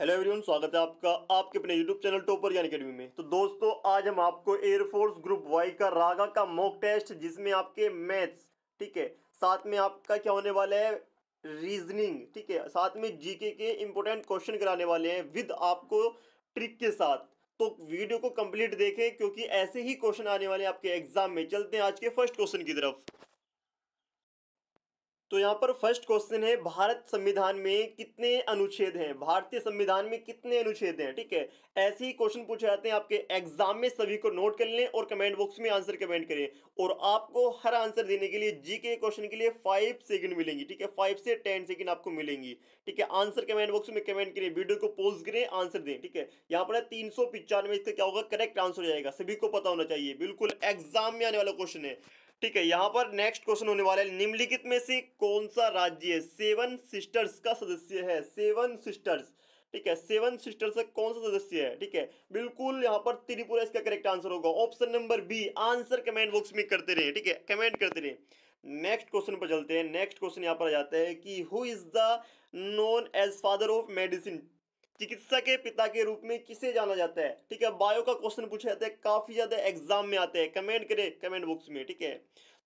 Hello everyone, स्वागत है आपका आपके अपने यूट्यूब चैनल टॉपर ज्ञान अकेडमी में। तो दोस्तों, आज हम आपको एयरफोर्स ग्रुप वाई का रागा का मॉक टेस्ट, जिसमें आपके मैथ्स, ठीक है, साथ में आपका क्या होने वाला है, रीजनिंग, ठीक है, साथ में जीके के इंपॉर्टेंट क्वेश्चन कराने वाले हैं विद आपको ट्रिक के साथ। तो वीडियो को कंप्लीट देखें, क्योंकि ऐसे ही क्वेश्चन आने वाले हैं आपके एग्जाम में। चलते हैं आज के फर्स्ट क्वेश्चन की तरफ। तो यहाँ पर फर्स्ट क्वेश्चन है, भारत संविधान में कितने अनुच्छेद हैं? भारतीय संविधान में कितने अनुच्छेद हैं? ठीक है, ऐसे ही क्वेश्चन पूछे जाते हैं आपके एग्जाम में। सभी को नोट कर लें और कमेंट बॉक्स में आंसर कमेंट करें। और आपको हर आंसर देने के लिए जीके क्वेश्चन के लिए 5 सेकंड मिलेंगी। ठीक है, 5 से 10 सेकंड आपको मिलेंगी। ठीक है, आंसर कमेंट बॉक्स में कमेंट करें, वीडियो को पॉज करें, आंसर दें। ठीक है, यहाँ पर 395 इसका क्या होगा, करेक्ट आंसर हो जाएगा। सभी को पता होना चाहिए, बिल्कुल एग्जाम में आने वाला क्वेश्चन है। ठीक है, यहां पर नेक्स्ट क्वेश्चन होने वाला है, निम्नलिखित में से कौन सा राज्य सेवन सिस्टर्स का सदस्य है? सेवन सिस्टर्स, ठीक है, सेवन सिस्टर्स का कौन सा सदस्य है? ठीक है, बिल्कुल यहां पर त्रिपुरा इसका करेक्ट आंसर होगा। Option number B. Answer comment box में करते रहे, ठीक है, कमेंट करते रहे। नेक्स्ट क्वेश्चन पर चलते हैं। नेक्स्ट क्वेश्चन यहां पर आ जाता है कि who is the known as father of medicine? चिकित्सा के पिता के रूप में किसे जाना जाता है? ठीक है, बायो का क्वेश्चन पूछा जाता है, काफी ज्यादा एग्जाम में आते हैं। कमेंट करें कमेंट बॉक्स में। ठीक है,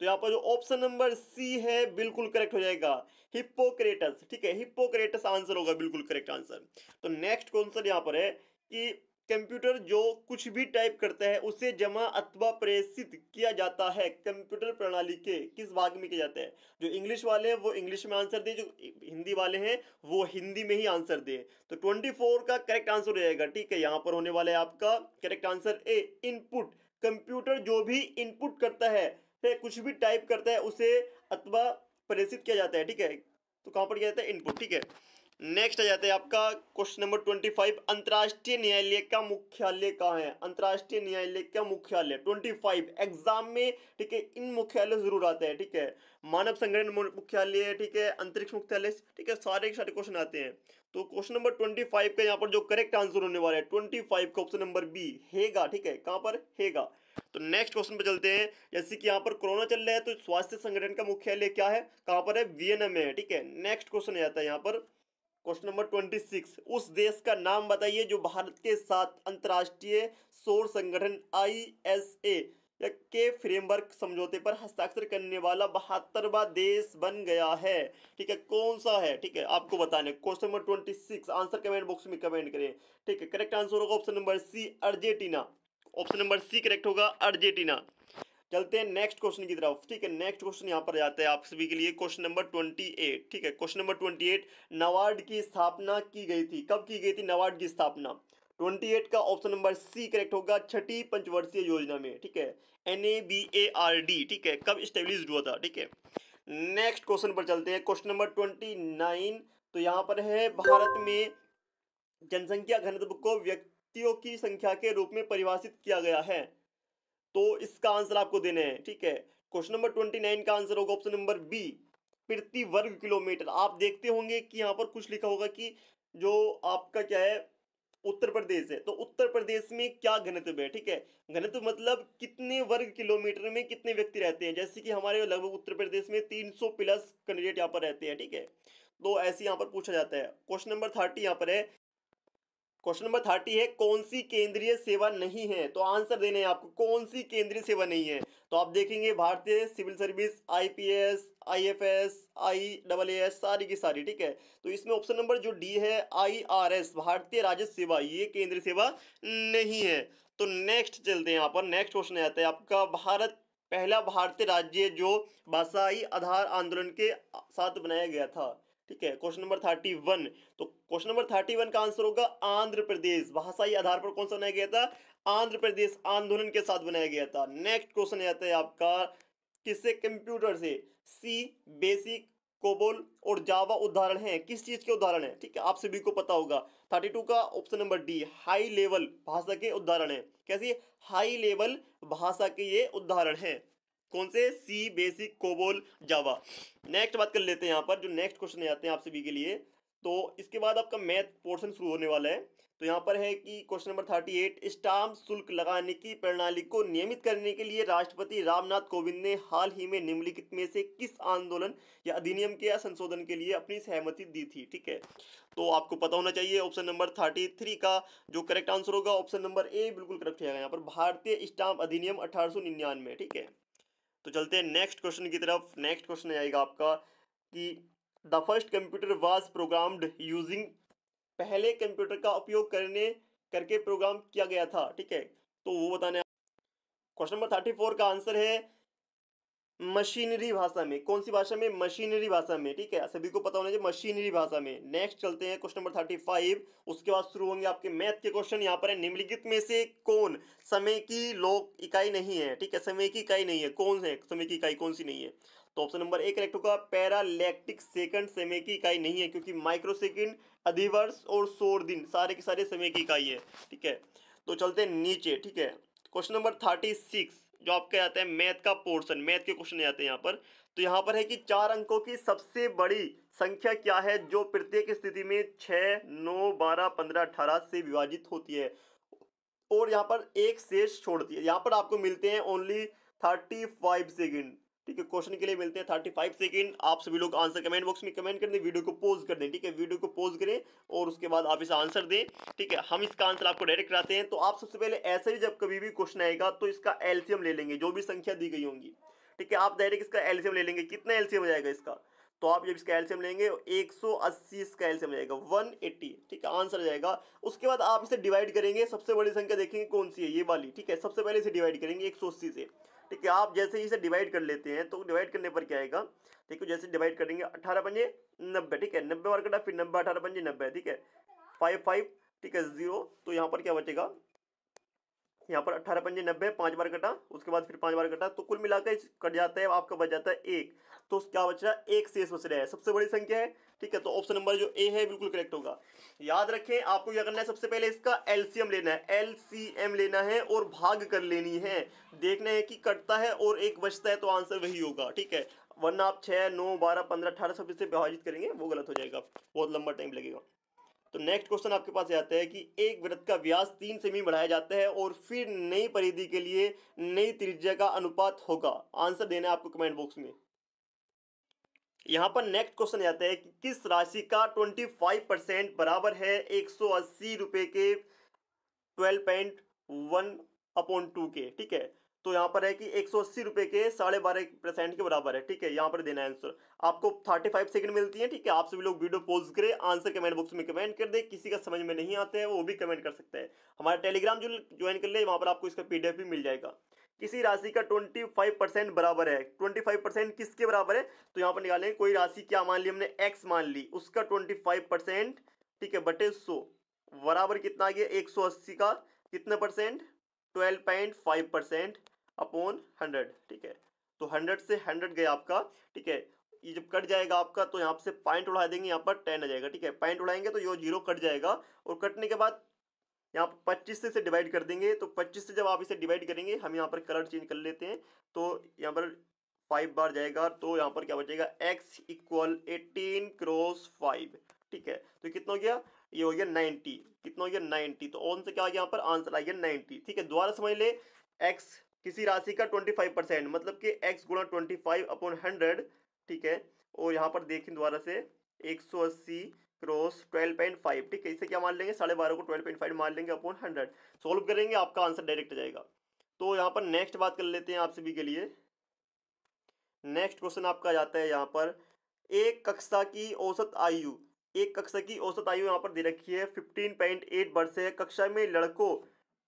तो यहाँ पर जो ऑप्शन नंबर सी है बिल्कुल करेक्ट हो जाएगा, हिप्पोक्रेटस। ठीक है, हिप्पोक्रेटस आंसर होगा, बिल्कुल करेक्ट आंसर। तो नेक्स्ट क्वेश्चन यहाँ पर है कि कंप्यूटर जो कुछ भी टाइप करता है उसे जमा अथवा प्रेषित किया जाता है कंप्यूटर प्रणाली के किस भाग में किया जाता है? जो इंग्लिश वाले हैं वो इंग्लिश में आंसर दे, जो हिंदी वाले हैं वो हिंदी में ही आंसर दे। तो 24 का करेक्ट आंसर हो जाएगा। ठीक है, यहां पर होने वाला है आपका correct answer A, input. Computer जो भी इनपुट करता है, कुछ भी टाइप करता है उसे अथवा प्रेषित किया जाता है। ठीक है, तो कहां पर किया जाता है, इनपुट। ठीक है, नेक्स्ट आ जाता है आपका क्वेश्चन नंबर 25, अंतर्राष्ट्रीय न्यायालय का मुख्यालय कहाँ है? अंतर्राष्ट्रीय न्यायालय का मुख्यालय 25 एग्जाम में, ठीक है, इन मुख्यालय जरूर आता है। ठीक है, मानव संगठन मुख्यालय, ठीक है, अंतरिक्ष मुख्यालय, ठीक है, सारे के सारे क्वेश्चन आते हैं। तो क्वेश्चन नंबर 25 का यहाँ पर जो करेक्ट आंसर होने वाला है 25 का ऑप्शन नंबर बी, हेगा। ठीक है, कहां पर, हेगा। तो नेक्स्ट क्वेश्चन पे चलते हैं। जैसे कि यहाँ पर कोरोना चल रहा है, तो स्वास्थ्य संगठन का मुख्यालय क्या है, कहां पर है, वियना में है। ठीक है, नेक्स्ट क्वेश्चन आता है यहाँ पर क्वेश्चन नंबर 26, उस देश का नाम बताइए जो भारत के साथ अंतर्राष्ट्रीय सौर संगठन ISA के फ्रेमवर्क समझौते पर हस्ताक्षर करने वाला 72वां देश बन गया है। ठीक है, कौन सा है? ठीक है, आपको बताना है। Question number 26, answer comment box में कमेंट करें। ठीक है, करेक्ट आंसर होगा option number C, Argentina. Option number C correct होगा, अर्जेंटीना। चलते हैं नेक्स्ट क्वेश्चन की तरफ। ठीक है, नेक्स्ट क्वेश्चन यहाँ पर जाता है आप सभी के लिए, क्वेश्चन नंबर 28। ठीक है, क्वेश्चन नंबर 28, नाबार्ड की स्थापना की गई थी, कब की गई थी नाबार्ड की स्थापना? 28 का ऑप्शन नंबर सी करेक्ट होगा, छठी पंचवर्षीय योजना में। ठीक है, NABARD। ठीक है, कब स्टेब्लिश हुआ था? ठीक है, नेक्स्ट क्वेश्चन पर चलते हैं, क्वेश्चन नंबर 29। तो यहाँ पर है, भारत में जनसंख्या घनत्व को व्यक्तियों की संख्या के रूप में परिभाषित किया गया है। तो इसका आंसर आपको देना है। ठीक है, क्वेश्चन नंबर 29 का आंसर होगा ऑप्शन नंबर बी, प्रति वर्ग किलोमीटर। आप देखते होंगे कि यहाँ पर कुछ लिखा होगा कि जो आपका क्या है, उत्तर प्रदेश है, तो उत्तर प्रदेश में क्या घनत्व है? ठीक है, घनत्व मतलब कितने वर्ग किलोमीटर में कितने व्यक्ति रहते हैं। जैसे कि हमारे लगभग उत्तर प्रदेश में 300 प्लस कैंडिडेट यहाँ पर रहते हैं। ठीक है, तो ऐसे यहाँ पर पूछा जाता है। क्वेश्चन नंबर 30 यहाँ पर है, क्वेश्चन नंबर 30 है, कौन सी केंद्रीय सेवा नहीं है? तो आंसर देने हैं आपको, कौन सी केंद्रीय सेवा नहीं है। तो आप देखेंगे भारतीय civil service, IPS, IFS, IAAS, सारी की सारी। ठीक है, तो इसमें ऑप्शन नंबर जो डी है, IRS, भारतीय राजस्व सेवा, ये केंद्रीय सेवा नहीं है। तो नेक्स्ट चलते हैं, यहाँ पर नेक्स्ट क्वेश्चन आता है आपका, भारत पहला भारतीय राज्य जो भाषाई आधार आंदोलन के साथ बनाया गया था। ठीक है, क्वेश्चन नंबर 31। तो क्वेश्चन नंबर 31 का आंसर होगा आंध्र प्रदेश। भाषाई आधार पर कौन सा बनाया गया था? आंध्र प्रदेश आंदोलन के साथ बनाया गया था। नेक्स्ट क्वेश्चन आता है आपका, किससे? कंप्यूटर से। सी, बेसिक, कोबोल और जावा उदाहरण है, किस चीज के उदाहरण है? ठीक है, आप सभी को पता होगा। 32 का option number D, high level भाषा के उदाहरण है। कैसी? हाई लेवल भाषा के ये उदाहरण है। कौन से? सी, बेसिक, कोबोल, जावा। नेक्स्ट बात कर लेते हैं यहाँ पर, जो नेक्स्ट क्वेश्चन आते हैं आप सभी के लिए। तो इसके बाद आपका मैथ पोर्शन शुरू होने वाला है। तो यहाँ पर है कि क्वेश्चन नंबर 38, स्टाम्प शुल्क लगाने की प्रणाली को नियमित करने के लिए राष्ट्रपति रामनाथ कोविंद ने हाल ही में निम्नलिखित में से किस आंदोलन या अधिनियम के संशोधन के लिए अपनी सहमति दी थी। ठीक है, तो आपको पता होना चाहिए ऑप्शन नंबर 33 का जो करेक्ट आंसर होगा ऑप्शन नंबर ए बिल्कुल करेक्ट रहेगा यहाँ पर, भारतीय स्टाम्प अधिनियम 1899। ठीक है, तो चलते हैं नेक्स्ट क्वेश्चन की तरफ। नेक्स्ट क्वेश्चन आएगा आपका कि the first computer was programmed using, पहले कंप्यूटर का उपयोग करके प्रोग्राम किया गया था। ठीक है, तो वो बताने। क्वेश्चन नंबर 34 का आंसर है मशीनरी भाषा में। कौन सी भाषा में? मशीनरी भाषा में। ठीक है, सभी को पता होना चाहिए मशीनरी भाषा में। नेक्स्ट चलते हैं क्वेश्चन नंबर 35, उसके बाद शुरू होंगे आपके मैथ के क्वेश्चन। यहाँ पर है निम्नलिखित में से कौन समय की लोक इकाई नहीं है। ठीक है, समय की इकाई नहीं है, कौन है समय की इकाई, कौन सी नहीं है? तो ऑप्शन नंबर ए करेक्ट होगा, पैरालैक्टिक सेकंड समय की इकाई नहीं है, क्योंकि माइक्रो सेकंड, अधिवर्ष और सौर दिन सारे के सारे समय की इकाई है। ठीक है, तो चलते हैं नीचे। ठीक है, क्वेश्चन नंबर 36 जो आपके आते हैं मैथ का पोर्शन, मैथ के क्वेश्चन आते हैं यहाँ पर। तो यहाँ पर है कि 4 अंकों की सबसे बड़ी संख्या क्या है जो प्रत्येक स्थिति में 6, 9, 12, 15, 18 से विभाजित होती है और यहाँ पर एक शेष छोड़ती है। यहाँ पर आपको मिलते हैं ओनली 35 सेकेंड। ठीक है, क्वेश्चन के लिए मिलते हैं 35 सेकेंड। आप सभी लोग आंसर कमेंट बॉक्स में कमेंट कर दें, वीडियो को पॉज कर दें। ठीक है, वीडियो को पॉज करें और उसके बाद आप इसे आंसर दें। ठीक है, हम इसका आंसर आपको डायरेक्ट कराते हैं। तो आप सबसे पहले ऐसे ही जब कभी भी क्वेश्चन आएगा तो इसका एलसीएम ले लेंगे, जो भी संख्या दी गई होंगी। ठीक है, आप डायरेक्ट इसका एलसीएम ले लेंगे। कितना एलसीएम हो जाएगा इसका? तो आप जब इसका एलसीएम लेंगे 180 इसका एलसीएम हो जाएगा 180। ठीक है, आंसर आ जाएगा। उसके बाद आप इसे डिवाइड करेंगे, सबसे बड़ी संख्या देखेंगे कौन सी है, ये वाली। ठीक है, सबसे पहले इसे डिवाइड करेंगे 180 से। ठीक है, आप जैसे ही इसे डिवाइड कर लेते हैं तो डिवाइड करने पर क्या आएगा, देखो जैसे डिवाइड करेंगे 18 पंजे 90। ठीक है, 90 बार कटा, फिर 90 18 पंजे 90। ठीक है, 5 ठीक है 0। तो यहाँ पर क्या बचेगा, यहाँ पर 18 पंजे 90, 5 बार कटा, उसके बाद फिर 5 बार कटा, तो कुल मिलाकर कट जाता है, आपका बच जाता है 1। तो क्या बच रहा है? 1 शेष बच रहा है, सबसे बड़ी संख्या है। ठीक है, तो ऑप्शन नंबर जो ए है बिल्कुल करेक्ट होगा। याद रखें, आपको क्या करना है, सबसे पहले इसका एलसीएम लेना है, एलसीएम लेना है और भाग कर लेनी है। देखना है कि कटता है और 1 बचता है तो आंसर वही होगा। ठीक है, वरना आप 6, 9, 12, 15, 18 सब इससे विभाजित करेंगे, वो गलत हो जाएगा, बहुत लंबा टाइम लगेगा। तो नेक्स्ट क्वेश्चन आपके पास आता है कि एक वृत्त का व्यास 3 सेमी बढ़ाया जाता है और फिर नई परिधि के लिए नई त्रिज्या का अनुपात होगा। आंसर देना है आपको कमेंट बॉक्स में। यहाँ पर नेक्स्ट क्वेश्चन आता है कि किस राशि का 25% बराबर है 180 रुपए के 12.1/2 के। ठीक है, तो यहाँ पर है कि 180 रुपए के 12.5% के बराबर है। ठीक है, यहाँ पर देना है आंसर। आपको 35 सेकंड मिलती है। ठीक है, आप सभी लोग वीडियो पॉज करें, आंसर कमेंट बॉक्स में कमेंट कर दे। किसी का समझ में नहीं आता है वो भी कमेंट कर सकता है। हमारा टेलीग्राम जो ज्वाइन कर ले, वहाँ पर आपको इसका PDF भी मिल जाएगा। किसी राशि का 25% बराबर है, 25% किसके बराबर है? तो यहाँ पर निकालेंगे कोई राशि, क्या मान ली हमने, x मान ली, उसका 25%। ठीक है, बटे 100 बराबर कितना आ गया, 180 का कितना परसेंट, 12.5% अपॉन 100। ठीक है, तो 100 से 100 गया आपका। ठीक है, ये जब कट जाएगा आपका तो यहाँ से पॉइंट उड़ा देंगे, यहाँ पर 10 आ जाएगा। ठीक है, पॉइंट उड़ाएंगे तो ये 0 कट जाएगा और कटने के बाद यहाँ पर 25 से डिवाइड कर देंगे। तो 25 से जब आप इसे डिवाइड करेंगे, हम यहाँ पर कलर चेंज कर लेते हैं, तो यहाँ पर 5 बार जाएगा, तो यहाँ पर क्या बचेगा, x = 18 × 5। ठीक है, तो कितना हो गया, ये हो गया 90। कितना हो गया, 90। तो ऑन से क्या आ गया, यहाँ पर आंसर आ गया 90। ठीक है, दोबारा समझ ले, x किसी राशि का 25% मतलब कि x × 25/100। ठीक है, और यहाँ पर देखें दोबारा से 180 क्रॉस 12.5। ठीक है, इसे क्या मान लेंगे, 12.5 को 12.5 मान लेंगे अपॉन 100। सॉल्व करेंगे, आपका आंसर डायरेक्ट आ जाएगा। तो यहाँ पर नेक्स्ट बात कर लेते हैं आप सभी के लिए। नेक्स्ट क्वेश्चन आपका जाता है यहाँ पर, एक कक्षा की औसत आयु, एक कक्षा की औसत आयु यहाँ पर दे रखी है 15.8 वर्ष है। कक्षा में लड़कों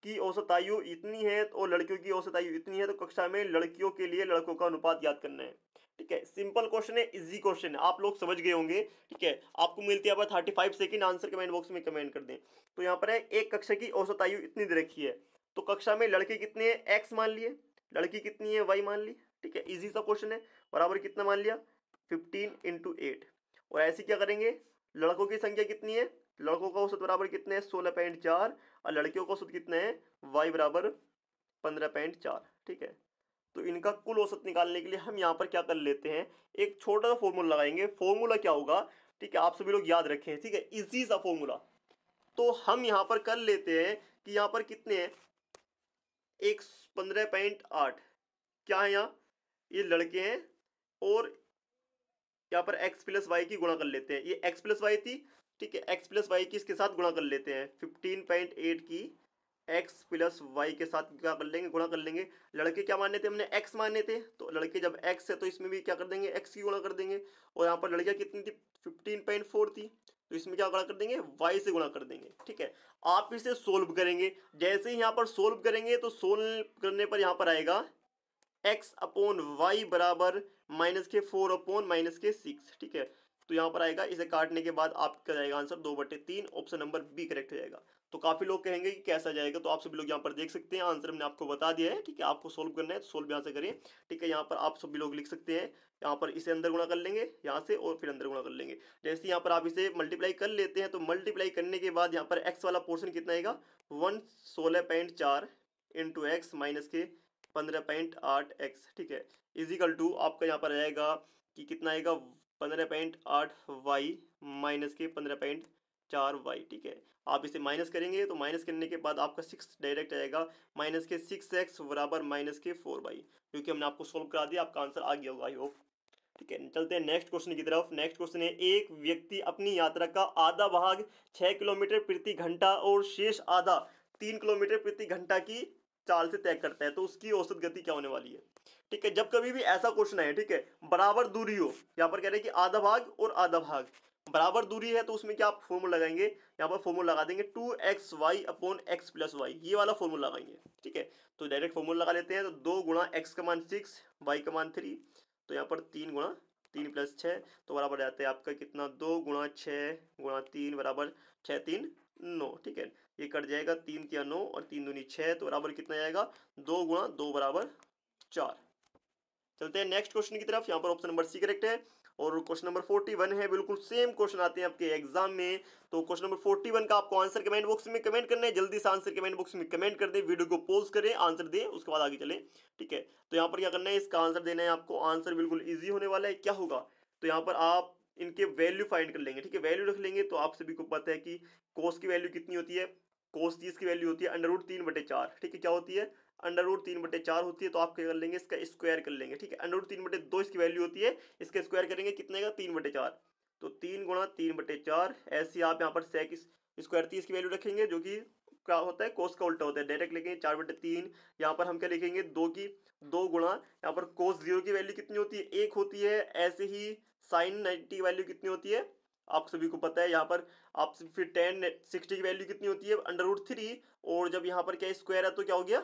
की औसत आयु इतनी है और लड़कियों की औसत आयु इतनी है, तो कक्षा में लड़कियों के लिए लड़कों का अनुपात याद करना है। ठीक है, सिंपल क्वेश्चन है, इजी क्वेश्चन है, आप लोग समझ गए होंगे। ठीक है, आपको मिलती है यहाँ पर 35 सेकंड, आंसर कमेंट बॉक्स में कमेंट कर दें। तो यहाँ पर है एक कक्षा की औसत आयु इतनी दे रखी है, तो कक्षा में लड़के कितने हैं, x मान लिए, लड़की कितनी है, y मान ली। ठीक है, इजी सा क्वेश्चन है, बराबर कितना मान लिया, 15 × 8। और ऐसे क्या करेंगे, लड़कों की संख्या कितनी है, लड़कों का औसत बराबर कितने हैं, 16.4, और लड़कियों का औसत कितना है, y बराबर 15.4। ठीक है, तो इनका कुल औसत निकालने के लिए हम यहाँ पर क्या कर लेते हैं, एक छोटा सा फॉर्मूला लगाएंगे। फॉर्मूला क्या होगा, ठीक है, आप सभी लोग याद रखें, ठीक है, इजी सा फॉर्मूला। तो हम यहाँ पर कर लेते हैं कि यहाँ पर कितने हैं, एक 15.8 क्या है यहाँ, ये लड़के हैं, और यहाँ पर x प्लस वाई की गुणा कर लेते हैं, ये x प्लस वाई थी, ठीक है, x प्लस वाई की इसके साथ गुणा कर लेते हैं, 15.8 की x प्लस वाई के साथ क्या कर लेंगे, गुणा कर लेंगे। लड़के क्या माने थे हमने, x माने थे, तो लड़के जब x है तो इसमें भी क्या कर देंगे, x की गुणा कर देंगे। और यहाँ पर लड़कियाँ कितनी थी, 15.4 थी, तो इसमें क्या गुणा कर देंगे, y से गुणा कर देंगे। ठीक है, आप इसे सोल्व करेंगे, जैसे ही यहाँ पर सोल्व करेंगे तो सोल्व करने पर यहाँ पर आएगा x अपॉन वाई बराबर माइनस के 4 अपॉन माइनस के 6। ठीक है, तो यहाँ पर आएगा, इसे काटने के बाद आपका जाएगा answer 2/3, option number B correct हो जाएगा। तो काफी लोग कहेंगे कि कैसा जाएगा, तो आप सभी लोग यहाँ पर देख सकते हैं, आंसर हमने आपको बता दिया है। ठीक है, आपको सोल्व करना है तो सोल्व यहाँ से करिए। ठीक है, यहाँ पर आप सभी लोग लिख सकते हैं, यहाँ पर इसे अंदर गुणा कर लेंगे यहाँ से, और फिर अंदर गुणा कर लेंगे। जैसे यहाँ पर आप इसे मल्टीप्लाई कर लेते हैं, तो मल्टीप्लाई करने के बाद यहाँ पर एक्स वाला पोर्शन कितना आएगा, 116.4 इंटू एक्स माइनस के 15.8 एक्स। ठीक है, इजिकल टू आपका यहाँ पर आएगा कि कितना आएगा, 15.8 वाई माइनस के 15.4 वाई। ठीक है, आप इसे माइनस करेंगे तो माइनस करने के बाद आपका 6 डायरेक्ट आएगा, माइनस के 6x बराबर माइनस के 4 वाई, क्योंकि हमने आपको सोल्व करा दिया, आपका आंसर आ गया होगा आई होप। ठीक है, चलते हैं नेक्स्ट क्वेश्चन की तरफ। नेक्स्ट क्वेश्चन है, एक व्यक्ति अपनी यात्रा का आधा भाग 6 किलोमीटर प्रति घंटा और शेष आधा 3 किलोमीटर प्रति घंटा की चाल से तय करता है, तो उसकी औसत गति क्या होने वाली है। ठीक है, जब कभी भी ऐसा क्वेश्चन है, ठीक है, बराबर दूरी हो, यहाँ पर कह रहे हैं कि आधा भाग और आधा भाग बराबर दूरी है, तो उसमें क्या आप फॉर्मूला लगाएंगे, यहाँ पर फॉर्मूला लगा देंगे 2xy upon x plus Y, ये वाला फॉर्मूला लगाएंगे। ठीक है, तो डायरेक्ट फॉर्मूला लगा लेते हैं, तो 2 गुणा एक्स का मान 6 वाई का मान 3, तो यहाँ पर 3 गुणा 3 प्लस 6, तो बराबर जाते हैं आपका कितना, 2 गुणा 6 गुणा 3 बराबर 6 3 9। ठीक है, ये कट जाएगा, 3 3 9 और 3 दूनी 6, तो बराबर कितना जाएगा, 2 गुणा 2 बराबर 4। चलते हैं नेक्स्ट क्वेश्चन की तरफ, यहाँ पर ऑप्शन नंबर सी करेक्ट है। और क्वेश्चन नंबर 41 है, बिल्कुल सेम क्वेश्चन आते हैं आपके एग्जाम में। तो क्वेश्चन नंबर 41 का आपको आंसर कमेंट बॉक्स में कमेंट करना है, जल्दी से आंसर कमेंट बॉक्स में कमेंट कर दे, वीडियो को पॉज करें, आंसर दें, उसके बाद आगे चलें। ठीक है, तो यहाँ पर क्या करना है, इसका आंसर देना है आपको, आंसर बिल्कुल ईजी होने वाला है। क्या होगा, तो यहाँ पर आप इनके वैल्यू फाइंड कर लेंगे। ठीक है, वैल्यू रख लेंगे, तो आप सभी को पता है कि कोस की वैल्यू कितनी होती है, कोस 30 की वैल्यू होती है √3/4। ठीक है, क्या होती है, √3/4 होती है, तो आप क्या कर लेंगे, इसका स्क्वायर कर लेंगे। ठीक है, √3/2 इसकी वैल्यू होती है, इसका स्क्वायर करेंगे, कितने का, 3/4, तो 3 गुणा 3/4। ऐसे आप यहाँ पर सेक स्क्वायर 30 की वैल्यू रखेंगे, जो कि क्या होता है, कोस का उल्टा होता है, डायरेक्ट लिखेंगे 4/3। यहाँ पर हम क्या लिखेंगे, 2 गुणा, यहाँ पर कोस 0 की वैल्यू कितनी होती है, 1 होती है। ऐसे ही साइन 90 की वैल्यू कितनी होती है, आप सभी को पता है। यहाँ पर आप फिर tan 60 की वैल्यू कितनी होती है, √3, और जब यहाँ पर क्या स्क्वायर है तो क्या हो गया,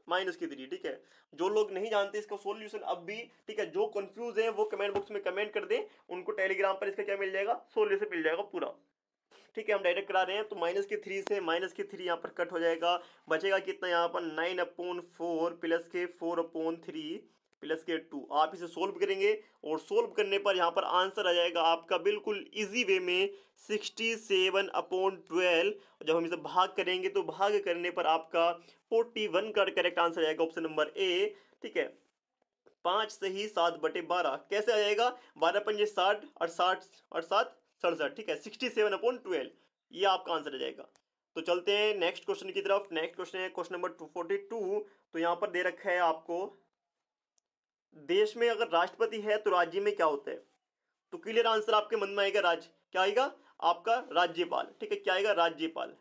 -3। ठीक है, जो लोग नहीं जानते इसका सॉल्यूशन अब भी, ठीक है, जो कंफ्यूज हैं वो कमेंट बॉक्स में कमेंट कर दें, उनको टेलीग्राम पर इसका क्या मिल जाएगा, सॉल्यूशन मिल जाएगा पूरा। ठीक है, हम डायरेक्ट करा रहे हैं, तो -3 से -3 यहाँ पर कट हो जाएगा, बचेगा कितना, यहाँ पर 9/4 प्लस के 4/3 प्लस के 2। आप इसे सोल्व करेंगे, और सोल्व करने पर यहाँ पर आंसर आ जाएगा आपका बिल्कुल इजी वे में 67/12। जब हम इसे भाग करेंगे तो भाग करने पर आपका 41 का करेक्ट आंसर आएगा, ऑप्शन नंबर ए। ठीक है, 5 सही 7/12 कैसे आ जाएगा, 12 पंजे 60 और 7 67। ठीक है, 67/12, ये आपका आंसर आ जाएगा। तो चलते हैं नेक्स्ट क्वेश्चन की तरफ। नेक्स्ट क्वेश्चन है क्वेश्चन नंबर 42। तो यहाँ पर दे रखा है आपको, देश में अगर राष्ट्रपति है तो राज्य में क्या होता है, तो क्लियर आंसर आपके मन में आएगा, क्या आएगा आपका, राज्यपाल। ठीक है, क्या आएगा, राज्यपाल।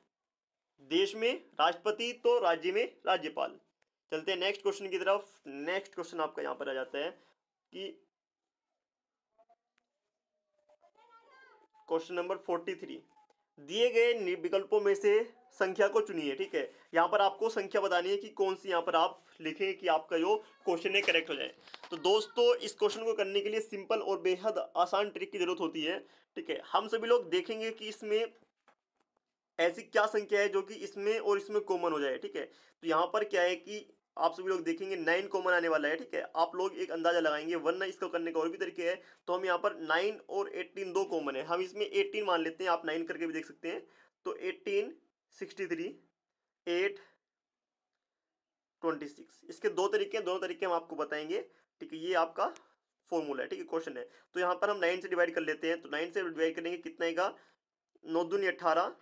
देश में राष्ट्रपति तो राज्य में राज्यपाल। चलते हैं नेक्स्ट क्वेश्चन की तरफ। नेक्स्ट क्वेश्चन आपका यहाँ पर आ जाता है कि क्वेश्चन नंबर 43, दिए गए विकल्पों में से संख्या को चुनिए। ठीक है, यहाँ पर आपको संख्या बतानी है कि कौन सी यहाँ पर आप लिखें कि आपका जो क्वेश्चन है करेक्ट हो जाए। तो दोस्तों, इस क्वेश्चन को करने के लिए सिंपल और बेहद आसान ट्रिक की जरूरत होती है। ठीक है, हम सभी लोग देखेंगे कि इसमें ऐसी क्या संख्या है जो कि इसमें और इसमें कॉमन हो जाए। ठीक है, तो यहाँ पर क्या है कि आप सभी लोग देखेंगे 9 कॉमन आने वाला है। ठीक है, आप लोग एक अंदाजा लगाएंगे, वरना इसको करने का और भी तरीके हैं। तो हम यहाँ पर 9 और 18 दो कॉमन है, हम इसमें 18 मान लेते हैं, आप 9 करके भी देख सकते हैं। तो 18 63 8 26, इसके दो तरीके हैं, दोनों तरीके हम आपको बताएंगे। ठीक है, ये आपका फॉर्मूला है, ठीक है, क्वेश्चन है। तो यहाँ पर हम 9 से डिवाइड कर लेते हैं, तो 9 से डिवाइड करेंगे कितना आएगा, 9 दूनी 18,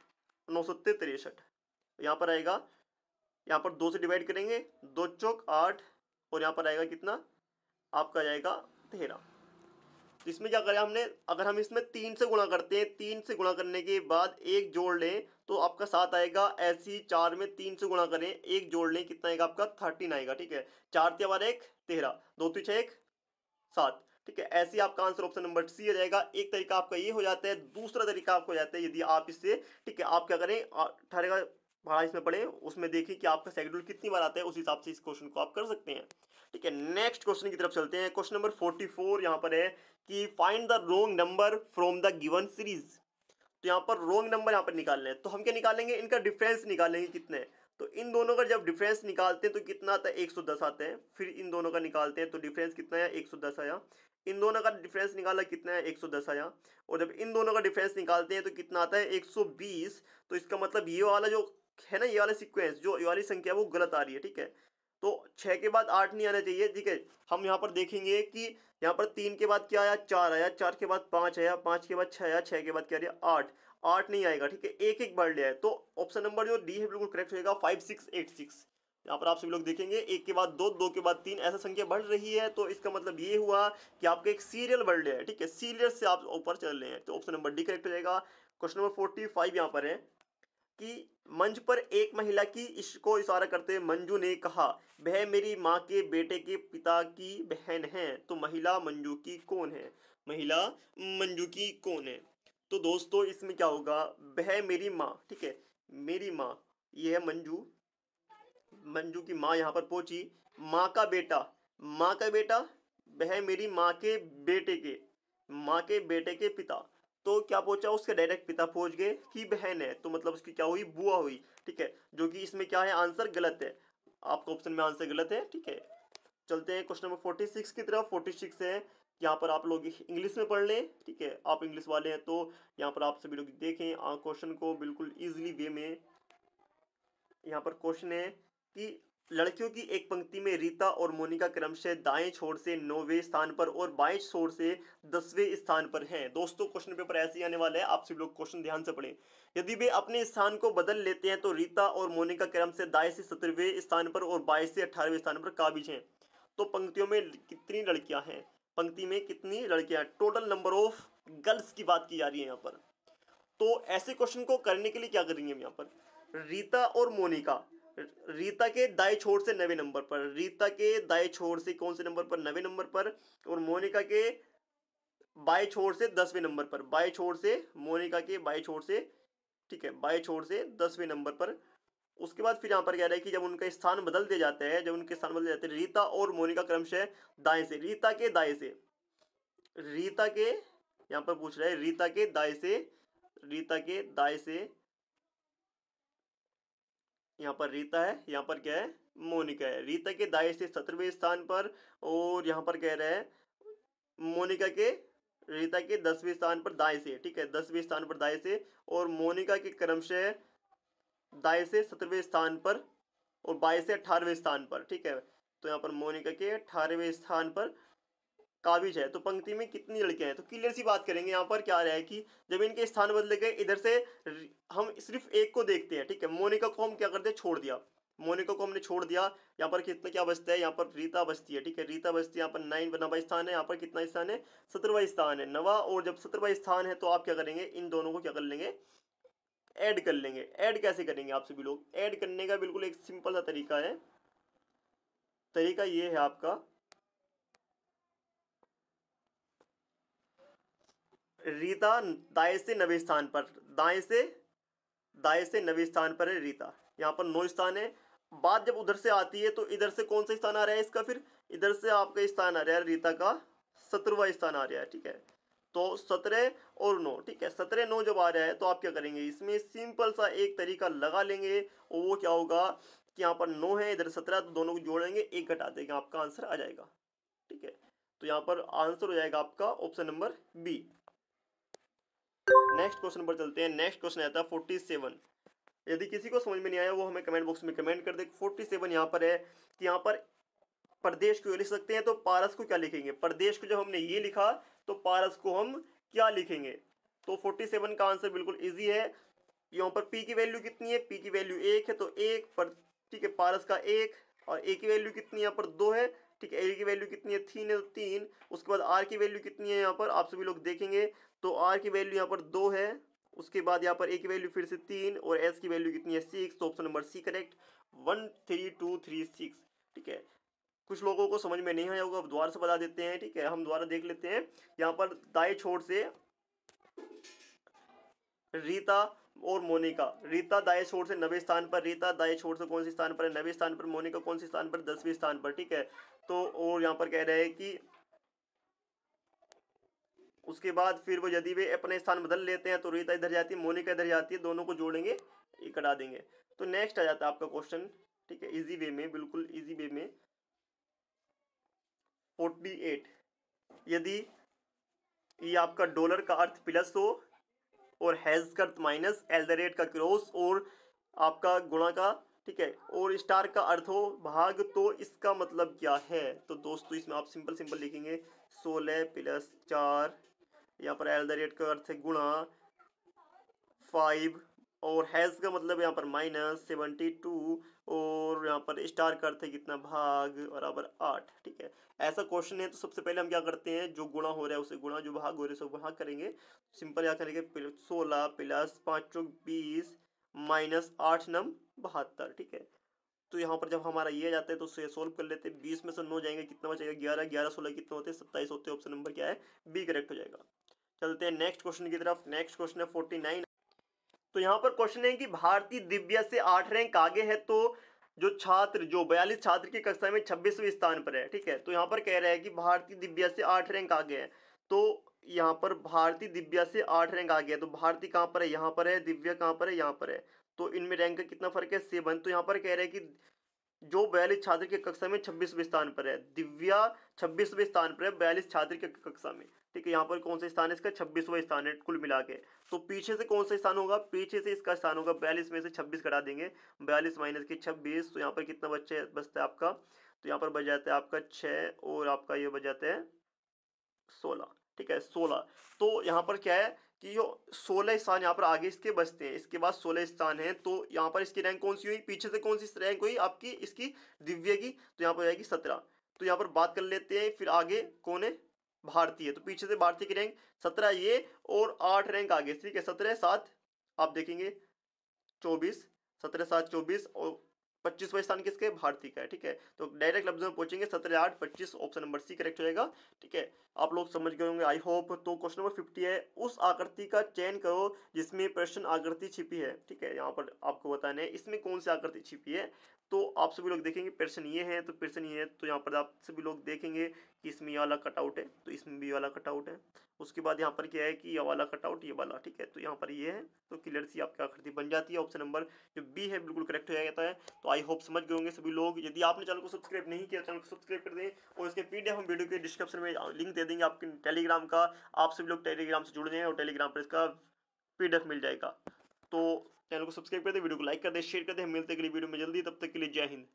9 सत्ते 63, यहाँ पर आएगा, यहाँ पर 2 से डिवाइड करेंगे, 2 चौक 8, और यहाँ पर आएगा कितना आपका जाएगा 13। तो इसमें क्या करें हमने, अगर हम इसमें 3 से गुणा करते हैं, 3 से गुणा करने के बाद 1 जोड़ लें तो आपका 7 आएगा। ऐसे ही 4 में 3 से गुणा करें, 1 जोड़ लें, कितना आएगा आपका 13 आएगा, ठीक है। 4 त्योहार 1 13, 2 3 6 1 7, ठीक है। ऐसे ही आपका आंसर ऑप्शन नंबर सी हो जाएगा। एक तरीका आपका ये हो जाता है, दूसरा तरीका आपको हो जाता है यदि आप इससे, ठीक है, आप क्या करें 18 का भाड़ा इसमें पढ़े, उसमें देखिए कि आपका शेड्यूल कितनी बार आता है, उस हिसाब से इस क्वेश्चन को आप कर सकते हैं, ठीक है। नेक्स्ट क्वेश्चन की तरफ चलते हैं। क्वेश्चन नंबर 44 यहाँ पर है कि find the wrong number from the given series. तो यहाँ पर रोंग नंबर यहाँ पर निकालने हैं, तो हम क्या निकालेंगे, इनका डिफरेंस निकालेंगे कितने है। तो इन दोनों का जब डिफरेंस निकालते हैं तो कितना आता है, 110 आता है। फिर इन दोनों का निकालते हैं तो डिफरेंस कितना है, 110 आया। इन दोनों का डिफरेंस निकाला कितना है, 110 आया। और जब इन दोनों का डिफरेंस निकालते हैं तो कितना आता है, 120। तो इसका मतलब ये वाला जो है ना, ये वाला सीक्वेंस, जो ये वाली संख्या है वो गलत आ रही है, ठीक है। तो 6 के बाद 8 नहीं आना चाहिए, ठीक है। हम यहाँ पर देखेंगे कि यहाँ पर 3 के बाद क्या आया, 4 आया, 4 के बाद 5 आया, 5 के बाद 6 आया, 6 के बाद क्या आया 8, 8 नहीं आएगा, ठीक है। एक एक बढ़ लिया है, तो ऑप्शन नंबर जो डी है बिल्कुल करेक्ट होगा, 5686। यहाँ पर आप सभी लोग देखेंगे 1 के बाद 2, 2 के बाद 3, ऐसा संख्या बढ़ रही है। तो इसका मतलब ये हुआ कि आपका एक सीरियल बढ़ लिया है, ठीक है, सीरियल से आप ऊपर चल रहे हैं, तो ऑप्शन नंबर डी करेक्ट हो जाएगा। क्वेश्चन नंबर 45 यहाँ पर है कि मंच पर एक महिला की को इशारा करते हुए मंजू ने कहा, वह मेरी माँ के बेटे के पिता की बहन है। तो महिला मंजू की कौन है, महिला मंजू की कौन है। तो दोस्तों इसमें क्या होगा, वह मेरी माँ, ठीक है, मेरी माँ ये है मंजू, मंजू की माँ यहाँ पर पहुंची, माँ का बेटा, माँ का बेटा, वह मेरी माँ के बेटे के, माँ के बेटे के पिता। तो क्या पहुंचा, उसके डायरेक्ट पिता पहुंच गए कि बहन है, तो मतलब उसकी क्या हुई, बुआ हुई, ठीक है। जो कि इसमें क्या है, आंसर गलत है, आपका ऑप्शन में आंसर गलत है, ठीक है। चलते हैं क्वेश्चन नंबर 46 की तरफ। 46 है, यहाँ पर आप लोग इंग्लिश में पढ़ लें, ठीक है, आप इंग्लिश वाले हैं तो यहाँ पर आप सभी लोग देखें क्वेश्चन को बिल्कुल ईजिली वे में। यहाँ पर क्वेश्चन है कि लड़कियों की एक पंक्ति में रीता और मोनिका क्रमशः दाएं छोर से 9वें स्थान पर और बाएं छोर से 10वें स्थान पर हैं। दोस्तों क्वेश्चन पेपर ऐसे ही आने वाला है, आप सभी लोग क्वेश्चन ध्यान से पढ़ें। यदि वे अपने स्थान को बदल लेते हैं तो रीता और मोनिका क्रम से दाएं से 17वें स्थान पर और बाएं से 18वें स्थान पर काबिज हैं। तो पंक्तियों में कितनी लड़कियां हैं, पंक्ति में कितनी लड़कियां, टोटल नंबर ऑफ गर्ल्स की बात की जा रही है यहाँ पर। तो ऐसे क्वेश्चन को करने के लिए क्या करेंगे हम यहाँ पर, रीता और मोनिका, रीता के दाएं छोर से 9वें नंबर पर, रीता के दाएं छोर से कौन से नंबर पर, 9वें नंबर पर, और मोनिका के बाएं छोर से 10वें नंबर पर, बाएं छोर से, मोनिका के बाएं छोर से, ठीक है, बाएं छोर से 10वें नंबर पर। उसके बाद फिर यहाँ पर कह रहा है कि जब उनका स्थान बदल दिया जाता है, जब उनके स्थान बदल जाते हैं, रीता और मोनिका क्रमशः दाएं से, रीता के दाएं से, रीता के, यहाँ पर पूछ रहा है रीता के दाएं से, रीता के दाएं से, यहाँ पर रीता है, यहाँ पर क्या है, मोनिका है। रीता के दाएं से 17वें स्थान पर, और यहाँ पर कह रहा है मोनिका के, रीता के 10वें स्थान पर दाएं से, ठीक है, 10वें स्थान पर दाएं से, और मोनिका के क्रमशः दाएं से 17वें स्थान पर और बाएं से 18वें स्थान पर, ठीक है। तो यहाँ पर मोनिका के 18वें स्थान पर काबिज है। तो पंक्ति में कितनी लड़कियां हैं, तो क्लियर सी बात करेंगे। यहाँ पर क्या आ रहा है कि जब इनके स्थान बदले गए, इधर से हम सिर्फ एक को देखते हैं, ठीक है। मोनिका को हम क्या करते हैं, छोड़ दिया, मोनिका को हमने छोड़ दिया। यहाँ पर कितना क्या बचता है, यहाँ पर रीता बचती है, ठीक है, रीता बचती है। यहाँ पर 9वां स्थान है, यहाँ पर कितना स्थान है, 17वां स्थान है, 9वां। और जब 17वां स्थान है तो आप क्या करेंगे, इन दोनों को क्या कर लेंगे, ऐड कर लेंगे। ऐड कैसे करेंगे आप सभी लोग, ऐड करने का बिल्कुल एक सिंपल सा तरीका है। तरीका ये है आपका, रीता दाएं से 9वें स्थान पर, दाएं से 9वें स्थान पर है रीता। यहाँ पर 9 स्थान है। बात जब उधर से आती है तो इधर से कौन सा स्थान आ रहा है इसका, फिर इधर से आपका स्थान आ रहा है रीता का 17वां स्थान आ रहा है, ठीक है। तो 17 और 9, ठीक है, 17 9 जब आ रहा है तो आप क्या करेंगे, इसमें सिंपल सा एक तरीका लगा लेंगे। और वो क्या होगा कि यहाँ पर 9 है, इधर 17, तो दोनों को जोड़ेंगे, एक घटा देंगे, आपका आंसर आ जाएगा, ठीक है। तो यहाँ पर आंसर हो जाएगा आपका option number B. Next question पर चलते हैं। नेक्स्ट क्वेश्चन आता है 47। यदि किसी को समझ में नहीं आया वो हमें कमेंट बॉक्स में कमेंट कर दे। 47 यहाँ पर है कि यहाँ पर प्रदेश को लिख सकते हैं, तो पारस को क्या लिखेंगे? प्रदेश को जब हमने ये लिखा तो पारस को हम क्या लिखेंगे? तो 47 का आंसर बिल्कुल इजी है। यहाँ पर पी की वैल्यू कितनी है? पी की वैल्यू 1 है, तो 1 पर, ठीक है, पारस का 1, और ए की वैल्यू कितनी है यहाँ पर? 2 है, ठीक है। ए की वैल्यू कितनी है? 3 है, तो 3। उसके बाद आर की वैल्यू कितनी है यहाँ पर? आप सभी लोग देखेंगे तो आर की वैल्यू यहाँ पर 2 है। उसके बाद यहाँ पर ए की वैल्यू फिर से 3, और एस की वैल्यू कितनी है? 6। तो ऑप्शन नंबर सी करेक्ट, 13236, ठीक है। कुछ लोगों को समझ में नहीं आया होगा, दोबारा से बता देते हैं, ठीक है। हम दोबारा देख लेते हैं। यहाँ पर दाएं छोर से रीता और मोनिका, रीता दाएं छोर से 90 स्थान पर, रीता दाएं छोर से कौन से स्थान पर है? 90 स्थान पर। मोनिका कौन से स्थान पर? 10वें स्थान पर, ठीक है। तो और यहाँ पर कह रहे हैं कि उसके बाद फिर वो यदि वे अपने स्थान बदल लेते हैं तो रीता इधर जाती है, मोनिका इधर जाती है, दोनों को जोड़ेंगे, इकट्ठा देंगे। तो नेक्स्ट आ जाता है आपका क्वेश्चन, ठीक है, इजी वे में, बिल्कुल इजी वे में। 48, यदि ये आपका डॉलर का अर्थ प्लस हो और हैज का अर्थ माइनस, एल द रेट का क्रॉस और आपका गुणा का, ठीक है, और स्टार का अर्थ हो भाग, तो इसका मतलब क्या है? तो दोस्तों इसमें आप सिंपल सिंपल लिखेंगे 16 प्लस 4, यहाँ पर एल द रेट का अर्थ है गुणा 5, और हैज का मतलब यहाँ पर माइनस 72, और यहाँ पर स्टार का अर्थ है कितना? भाग, बराबर 8, ठीक है। ऐसा क्वेश्चन है तो सबसे पहले हम क्या करते हैं? जो गुणा हो रहा है उसे गुणा, जो भाग हो रहा है उसे भाग करेंगे। सिंपल क्या करेंगे? 16 प्लस 5 चौक 20 माइनस 8 नम 72, ठीक है। तो यहाँ पर जब हमारा ये आ जाता है तो उसे सोल्व कर लेते हैं। 20 में से 9 जाएंगे, कितना बचेगा? 11, 11 16 कितने होते हैं? 27 होते हैं। ऑप्शन नंबर क्या है? बी करेक्ट हो जाएगा। चलते हैं नेक्स्ट क्वेश्चन की तरफ। नेक्स्ट क्वेश्चन है 49। तो यहाँ पर क्वेश्चन है कि भारतीय दिव्या से 8 रैंक आगे है, तो जो छात्र, जो 42 छात्र की कक्षा में 26वें स्थान पर है, ठीक है। तो यहाँ पर कह रहा है कि भारतीय दिव्या से 8 रैंक आगे है, तो यहाँ पर भारतीय दिव्या से 8 रैंक आगे है, तो भारतीय कहाँ पर है? यहाँ पर है। दिव्या कहाँ पर है? यहाँ पर है। तो इनमें रैंक का कितना फर्क है? 7। तो यहाँ पर कह रहे हैं कि जो 42 छात्र की कक्षा में 26वें स्थान पर है, दिव्या 26वें स्थान पर है 42 छात्र की कक्षा में, ठीक है। यहाँ पर कौन सा स्थान है? इसका 26वां स्थान है कुल मिला के। तो पीछे से कौन सा स्थान होगा? पीछे से इसका स्थान होगा, 42 में से 26 घटा देंगे, 42 माइनस की 26, तो यहाँ पर कितना बचता है आपका? तो यहाँ पर बच जाता है आपका 6, और आपका ये बच जाता है 16, ठीक है, 16। तो यहाँ पर क्या है कि जो 16 स्थान यहाँ पर आगे इसके बचते हैं, इसके बाद 16 स्थान है, तो यहाँ पर इसकी रैंक कौन सी हुई? पीछे से कौन सी रैंक हुई आपकी? इसकी दिव्या की, तो यहाँ पर हो जाएगी 17। तो यहाँ पर बात कर लेते हैं, फिर आगे कौन है? भारतीय। तो पीछे से भारतीय की रैंक 17 ये, और 8 रैंक आगे, ठीक है, 17 7 आप देखेंगे 24, 17 7 24, और 25वां स्थान किसके? भारतीय का है, ठीक है। तो डायरेक्ट लफ्ज में पहुंचेंगे 17 8 25, ऑप्शन नंबर सी करेक्ट हो जाएगा, ठीक है। आप लोग समझ गए होंगे आई होप। तो क्वेश्चन नंबर 50 है, उस आकृति का चयन करो जिसमें प्रश्न आकृति छिपी है, ठीक है। यहाँ पर आपको बताना है इसमें कौन सी आकृति छिपी है। तो आप सभी लोग देखेंगे प्रश्न ये है, तो प्रश्न ये है, तो यहाँ पर आप सभी लोग देखेंगे कि इसमें ये वाला कटआउट है, तो इसमें भी वाला कटआउट है। उसके बाद यहाँ पर क्या है कि ये वाला कटआउट, ये वाला, ठीक है। तो यहाँ पर ये है, तो क्लियर सी आपकी आकृति बन जाती है। ऑप्शन नंबर जो बी है बिल्कुल करेक्ट हो जाता है। तो आई होप समझ गए होंगे सभी लोग। यदि आपने चैनल को सब्सक्राइब नहीं किया, चैनल को सब्सक्राइब कर दें, और इसके पीडीएफ हम वीडियो के डिस्क्रिप्शन में लिंक दे देंगे आपके टेलीग्राम का। आप सभी लोग टेलीग्राम से जुड़ जाएं और टेलीग्राम पर इसका पीडीएफ मिल जाएगा। तो चैनल को सब्सक्राइब कर दें, वीडियो को लाइक कर दें, शेयर कर दें। हम मिलते हैं अगली वीडियो में जल्दी, तब तक के लिए जय हिंद।